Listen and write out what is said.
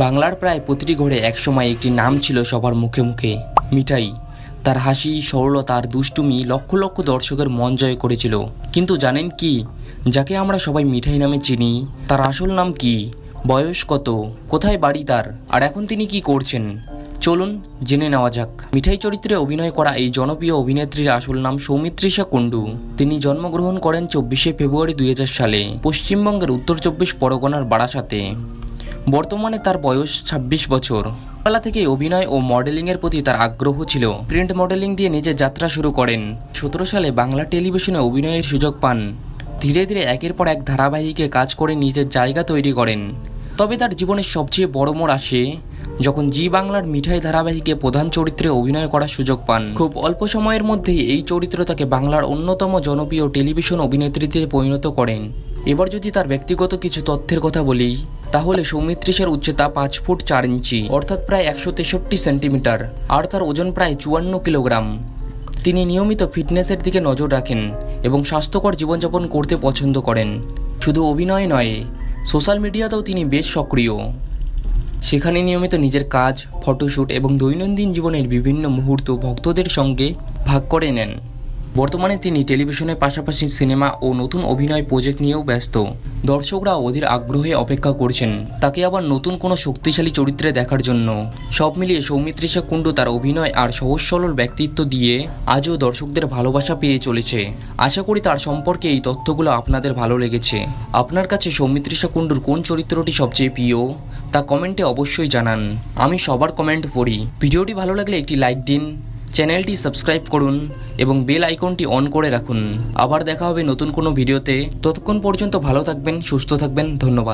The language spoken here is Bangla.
বাংলার প্রায় প্রতিটি ঘরে একসময় একটি নাম ছিল সবার মুখে মুখে, মিঠাই। তার হাসি, সরলতা আর দুষ্টুমি লক্ষ লক্ষ দর্শকের মন জয় করেছিল। কিন্তু জানেন কি, যাকে আমরা সবাই মিঠাই নামে চিনি, তার আসল নাম কি, বয়স কত, কোথায় বাড়ি তার, আর এখন তিনি কি করছেন? চলুন জেনে নেওয়া যাক। মিঠাই চরিত্রে অভিনয় করা এই জনপ্রিয় অভিনেত্রীর আসল নাম সৌমিত্রিষা কুণ্ডু। তিনি জন্মগ্রহণ করেন 24শে ফেব্রুয়ারি 2000 সালে পশ্চিমবঙ্গের উত্তর 24 পরগনার বারাসাতে। বর্তমানে তার বয়স 26 বছর। ছোটবেলা থেকে অভিনয় ও মডেলিংয়ের প্রতি তার আগ্রহ ছিল। প্রিন্ট মডেলিং দিয়ে নিজের যাত্রা শুরু করেন। 17 সালে বাংলা টেলিভিশনে অভিনয়ের সুযোগ পান। ধীরে ধীরে একের পর এক ধারাবাহিকে কাজ করে নিজের জায়গা তৈরি করেন। তবে তার জীবনের সবচেয়ে বড় মোড় আসে যখন জি বাংলার মিঠাই ধারাবাহিকে প্রধান চরিত্রে অভিনয় করার সুযোগ পান। খুব অল্প সময়ের মধ্যেই এই চরিত্র তাকে বাংলার অন্যতম জনপ্রিয় টেলিভিশন অভিনেত্রীতে পরিণত করেন। এবার যদি তার ব্যক্তিগত কিছু তথ্যের কথা বলি, তাহলে সৌমিত্রিষার উচ্চতা 5 ফুট 4 ইঞ্চি অর্থাৎ প্রায় 163 সেন্টিমিটার, আর তার ওজন প্রায় 54 কিলোগ্রাম। তিনি নিয়মিত ফিটনেসের দিকে নজর রাখেন এবং স্বাস্থ্যকর জীবনযাপন করতে পছন্দ করেন। শুধু অভিনয় নয়, সোশ্যাল মিডিয়াতেও তিনি বেশ সক্রিয়। সেখানে নিয়মিত নিজের কাজ, ফটোশ্যুট এবং দৈনন্দিন জীবনের বিভিন্ন মুহূর্ত ভক্তদের সঙ্গে ভাগ করে নেন। বর্তমানে তিনি টেলিভিশনের পাশাপাশি সিনেমা ও নতুন অভিনয় প্রজেক্ট নিয়েও ব্যস্ত। দর্শকরা অধীর আগ্রহে অপেক্ষা করছেন তাকে আবার নতুন কোনো শক্তিশালী চরিত্রে দেখার জন্য। সব মিলিয়ে সৌমিত্রিষা কুণ্ডু তার অভিনয় আর সহজ সরল ব্যক্তিত্ব দিয়ে আজও দর্শকদের ভালোবাসা পেয়ে চলেছে। আশা করি তার সম্পর্কে এই তথ্যগুলো আপনাদের ভালো লেগেছে। আপনার কাছে সৌমিত্রিষা কুণ্ডুর কোন চরিত্রটি সবচেয়ে প্রিয় তা কমেন্টে অবশ্যই জানান। আমি সবার কমেন্ট পড়ি। ভিডিওটি ভালো লাগলে একটি লাইক দিন, চ্যানেলটি সাবস্ক্রাইব করুন এবং বেল আইকনটি অন করে রাখুন। আবার দেখা হবে নতুন কোনো ভিডিওতে। ততক্ষণ পর্যন্ত ভালো থাকবেন, সুস্থ থাকবেন। ধন্যবাদ।